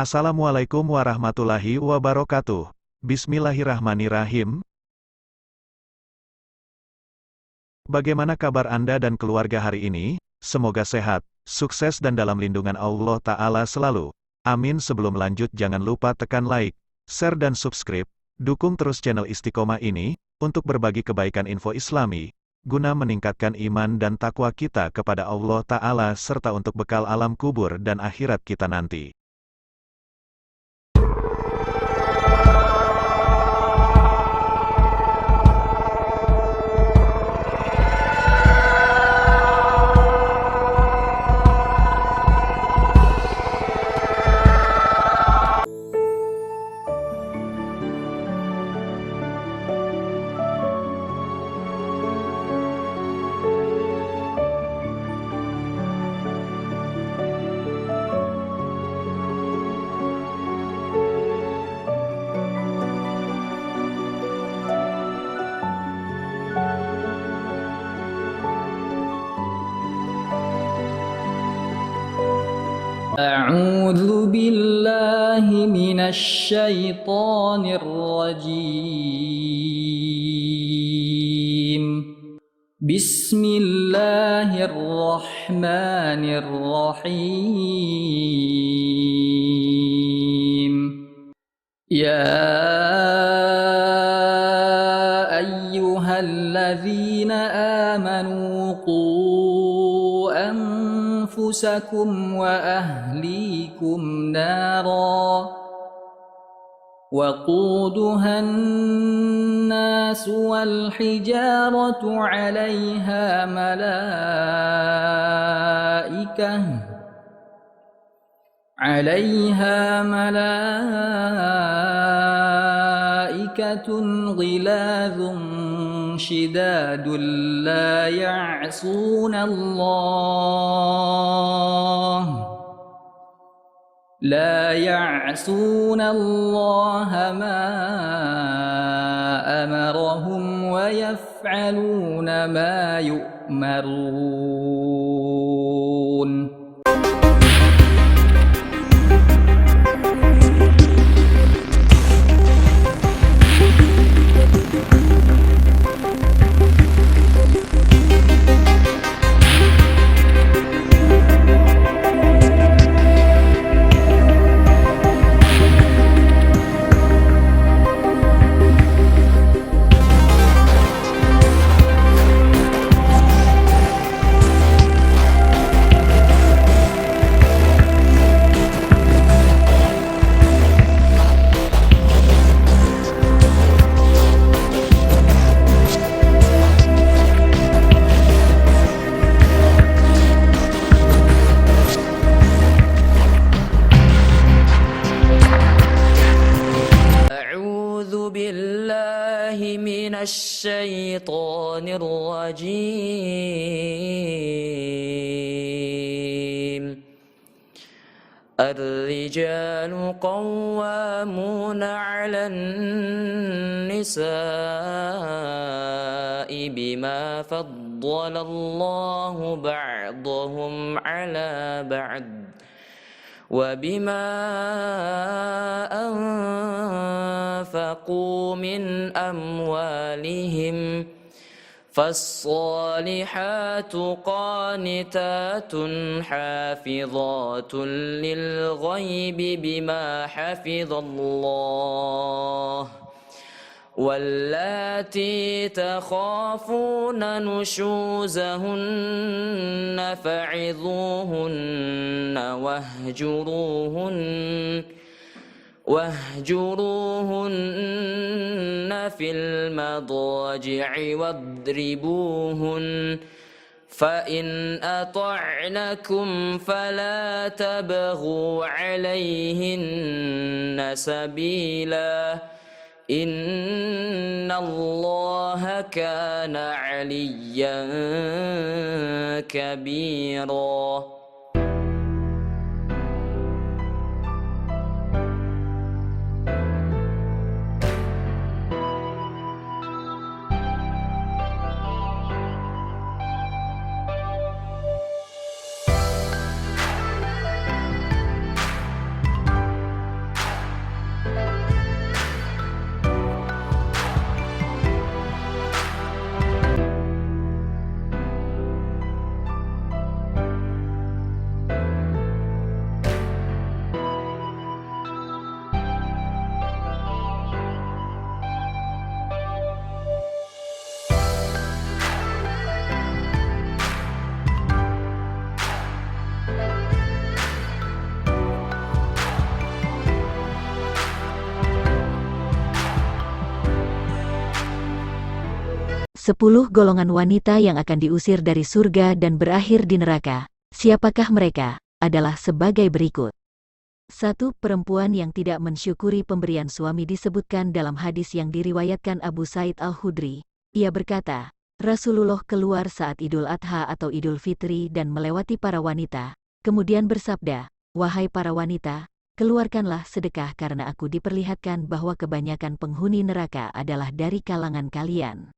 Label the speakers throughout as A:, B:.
A: Assalamualaikum warahmatullahi wabarakatuh. Bismillahirrahmanirrahim. Bagaimana kabar Anda dan keluarga hari ini? Semoga sehat, sukses dan dalam lindungan Allah Ta'ala selalu. Amin. Sebelum lanjut jangan lupa tekan like, share dan subscribe. Dukung terus channel Istiqomah ini, untuk berbagi kebaikan info Islami, guna meningkatkan iman dan takwa kita kepada Allah Ta'ala serta untuk bekal alam kubur dan akhirat kita nanti.
B: أعوذ بالله من الشيطان الرجيم. بسم الله الرحمن الرحيم. يا أيها الذين آمنوا قوا أنفسكم وأهليكم نارا وقودها الناس والحجارة عليها ملائكة غلاظ شداد لا يعصون الله ما أمرهم ويفعلون ما يؤمرون. الشيطان الرجيم. الرجال قوامون على النساء بما فضل الله بعضهم على بعض وبما أنفقوا من أموالهم فالصالحات قانتات حافظات للغيب بما حفظ الله واللاتي تخافون نشوزهن فعظوهن واهجروهن في المضاجع واضربوهن فإن أطعنكم فلا تبغوا عليهن سبيلا إن الله كان عليا كبيرا.
C: 10 golongan wanita yang akan diusir dari surga dan berakhir di neraka. Siapakah mereka? Adalah sebagai berikut. 1. Perempuan yang tidak mensyukuri pemberian suami disebutkan dalam hadis yang diriwayatkan Abu Said Al-Khudri. Ia berkata, Rasulullah keluar saat Idul Adha atau Idul Fitri dan melewati para wanita. Kemudian bersabda, "Wahai para wanita, keluarkanlah sedekah karena aku diperlihatkan bahwa kebanyakan penghuni neraka adalah dari kalangan kalian."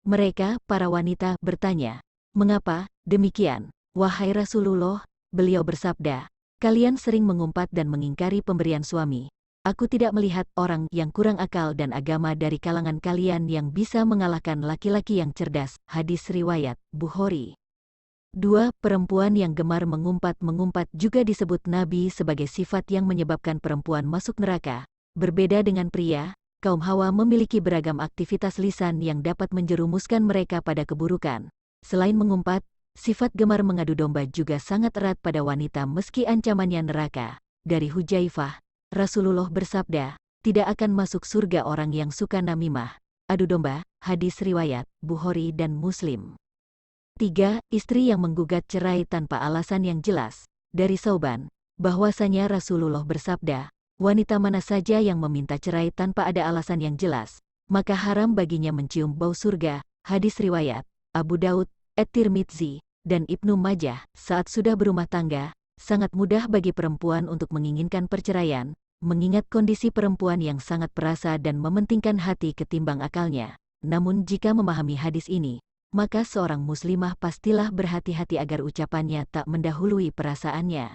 C: Mereka, para wanita, bertanya, "Mengapa demikian, wahai Rasulullah?" Beliau bersabda, "Kalian sering mengumpat dan mengingkari pemberian suami. Aku tidak melihat orang yang kurang akal dan agama dari kalangan kalian yang bisa mengalahkan laki-laki yang cerdas." Hadis riwayat Bukhari. 2. Perempuan yang gemar mengumpat-mengumpat juga disebut Nabi sebagai sifat yang menyebabkan perempuan masuk neraka. Berbeda dengan pria, kaum Hawa memiliki beragam aktivitas lisan yang dapat menjerumuskan mereka pada keburukan. Selain mengumpat, sifat gemar mengadu domba juga sangat erat pada wanita meski ancamannya neraka. Dari Hujaifah, Rasulullah bersabda, "Tidak akan masuk surga orang yang suka namimah, adu domba." Hadis riwayat Bukhari dan Muslim. 3. Istri yang menggugat cerai tanpa alasan yang jelas. Dari Sauban, bahwasanya Rasulullah bersabda, "Wanita mana saja yang meminta cerai tanpa ada alasan yang jelas, maka haram baginya mencium bau surga." Hadis riwayat Abu Daud, At-Tirmidzi, dan Ibnu Majah. Saat sudah berumah tangga, sangat mudah bagi perempuan untuk menginginkan perceraian, mengingat kondisi perempuan yang sangat perasa dan mementingkan hati ketimbang akalnya. Namun jika memahami hadis ini, maka seorang muslimah pastilah berhati-hati agar ucapannya tak mendahului perasaannya.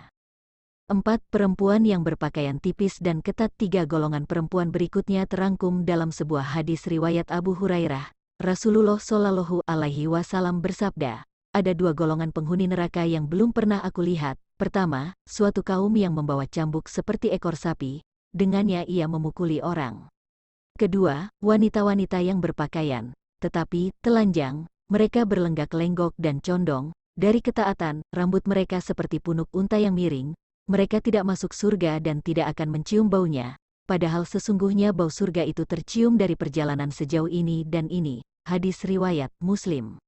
C: 4. Perempuan yang berpakaian tipis dan ketat. 3 golongan perempuan berikutnya terangkum dalam sebuah hadis riwayat Abu Hurairah. Rasulullah Shallallahu Alaihi Wasallam bersabda, "Ada 2 golongan penghuni neraka yang belum pernah aku lihat. Pertama, suatu kaum yang membawa cambuk seperti ekor sapi, dengannya ia memukuli orang. Kedua, wanita-wanita yang berpakaian, tetapi telanjang, mereka berlenggak-lenggok dan condong, dari ketaatan, rambut mereka seperti punuk unta yang miring. Mereka tidak masuk surga dan tidak akan mencium baunya, padahal sesungguhnya bau surga itu tercium dari perjalanan sejauh ini dan ini." Hadis riwayat Muslim.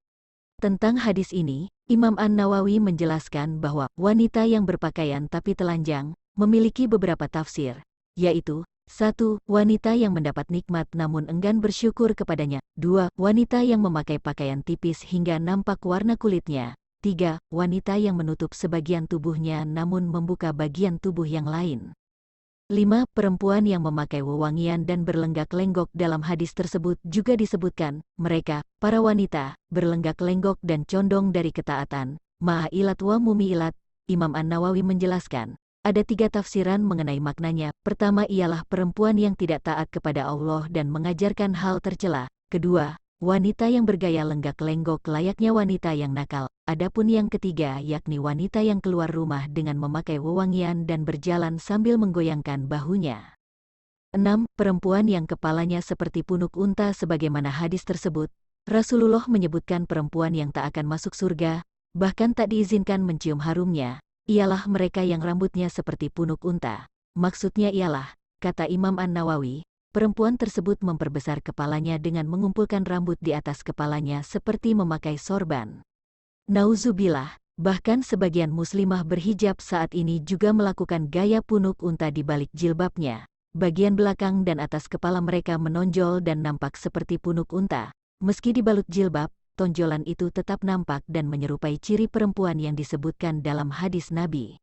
C: Tentang hadis ini, Imam An-Nawawi menjelaskan bahwa wanita yang berpakaian tapi telanjang memiliki beberapa tafsir, yaitu 1. Wanita yang mendapat nikmat namun enggan bersyukur kepadanya. 2. Wanita yang memakai pakaian tipis hingga nampak warna kulitnya. 3. Wanita yang menutup sebagian tubuhnya namun membuka bagian tubuh yang lain. 5. Perempuan yang memakai wewangian dan berlenggak-lenggok. Dalam hadis tersebut juga disebutkan, mereka, para wanita, berlenggak-lenggok dan condong dari ketaatan. Ma'ilat wa mumi'ilat. Imam An-Nawawi menjelaskan, ada 3 tafsiran mengenai maknanya. Pertama ialah perempuan yang tidak taat kepada Allah dan mengajarkan hal tercela. Kedua, wanita yang bergaya lenggak-lenggok layaknya wanita yang nakal. Adapun yang ketiga yakni wanita yang keluar rumah dengan memakai wewangian dan berjalan sambil menggoyangkan bahunya. 6. Perempuan yang kepalanya seperti punuk unta. Sebagaimana hadis tersebut, Rasulullah menyebutkan perempuan yang tak akan masuk surga, bahkan tak diizinkan mencium harumnya, ialah mereka yang rambutnya seperti punuk unta. Maksudnya ialah, kata Imam An-Nawawi, perempuan tersebut memperbesar kepalanya dengan mengumpulkan rambut di atas kepalanya seperti memakai sorban. Nauzubillah, bahkan sebagian muslimah berhijab saat ini juga melakukan gaya punuk unta di balik jilbabnya. Bagian belakang dan atas kepala mereka menonjol dan nampak seperti punuk unta. Meski dibalut jilbab, tonjolan itu tetap nampak dan menyerupai ciri perempuan yang disebutkan dalam hadis Nabi.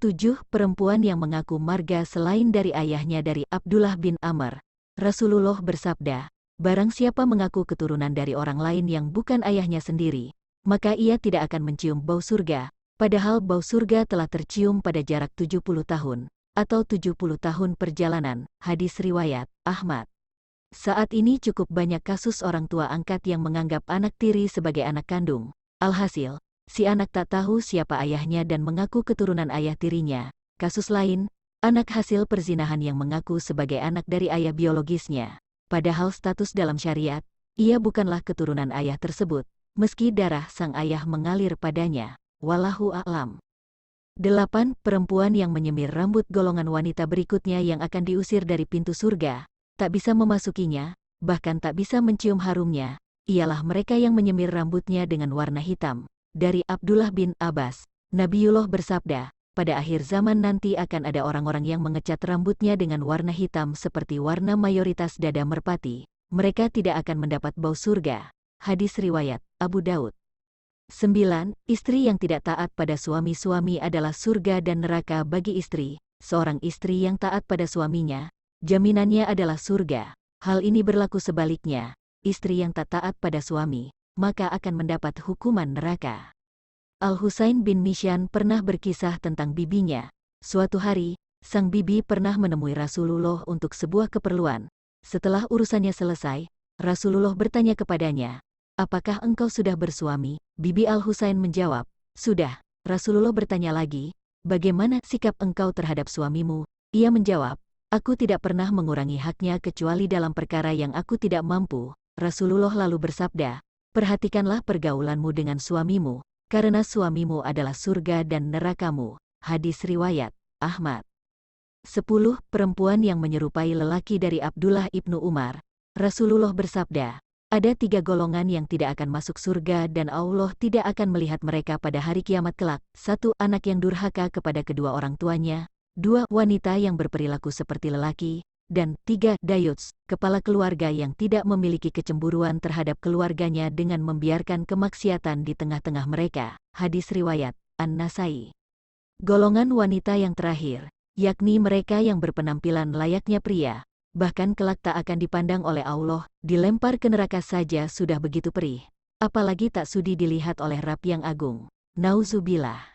C: 7. Perempuan yang mengaku marga selain dari ayahnya. Dari Abdullah bin Amr, Rasulullah bersabda, "Barang siapa mengaku keturunan dari orang lain yang bukan ayahnya sendiri, maka ia tidak akan mencium bau surga, padahal bau surga telah tercium pada jarak 70 tahun, atau 70 tahun perjalanan." Hadis riwayat Ahmad. Saat ini cukup banyak kasus orang tua angkat yang menganggap anak tiri sebagai anak kandung. Alhasil, si anak tak tahu siapa ayahnya dan mengaku keturunan ayah tirinya. Kasus lain, anak hasil perzinahan yang mengaku sebagai anak dari ayah biologisnya. Padahal status dalam syariat, ia bukanlah keturunan ayah tersebut, meski darah sang ayah mengalir padanya. Wallahu a'lam. 8. Perempuan yang menyemir rambut. Golongan wanita berikutnya yang akan diusir dari pintu surga, tak bisa memasukinya, bahkan tak bisa mencium harumnya, ialah mereka yang menyemir rambutnya dengan warna hitam. Dari Abdullah bin Abbas, Nabiullah bersabda, pada akhir zaman nanti akan ada orang-orang yang mengecat rambutnya dengan warna hitam seperti warna mayoritas dada merpati. Mereka tidak akan mendapat bau surga. Hadis riwayat Abu Daud. 9. Istri yang tidak taat pada suami-suami adalah surga dan neraka bagi istri. Seorang istri yang taat pada suaminya, jaminannya adalah surga. Hal ini berlaku sebaliknya. Istri yang tak taat pada suami, maka akan mendapat hukuman neraka. Al-Husain bin Mishan pernah berkisah tentang bibinya. Suatu hari, sang bibi pernah menemui Rasulullah untuk sebuah keperluan. Setelah urusannya selesai, Rasulullah bertanya kepadanya, "Apakah engkau sudah bersuami?" Bibi Al-Husain menjawab, "Sudah." Rasulullah bertanya lagi, "Bagaimana sikap engkau terhadap suamimu?" Ia menjawab, "Aku tidak pernah mengurangi haknya kecuali dalam perkara yang aku tidak mampu." Rasulullah lalu bersabda, "Perhatikanlah pergaulanmu dengan suamimu, karena suamimu adalah surga dan nerakamu." Hadis riwayat Ahmad. 10. Perempuan yang menyerupai lelaki. Dari Abdullah ibnu Umar, Rasulullah bersabda, ada 3 golongan yang tidak akan masuk surga dan Allah tidak akan melihat mereka pada hari kiamat kelak. 1. Anak yang durhaka kepada kedua orang tuanya. 2. Wanita yang berperilaku seperti lelaki. Dan 3. Dayuts, kepala keluarga yang tidak memiliki kecemburuan terhadap keluarganya dengan membiarkan kemaksiatan di tengah-tengah mereka. Hadis riwayat An-Nasai. Golongan wanita yang terakhir, yakni mereka yang berpenampilan layaknya pria, bahkan kelak tak akan dipandang oleh Allah, dilempar ke neraka saja sudah begitu perih, apalagi tak sudi dilihat oleh Rabb yang agung. Nauzubillah.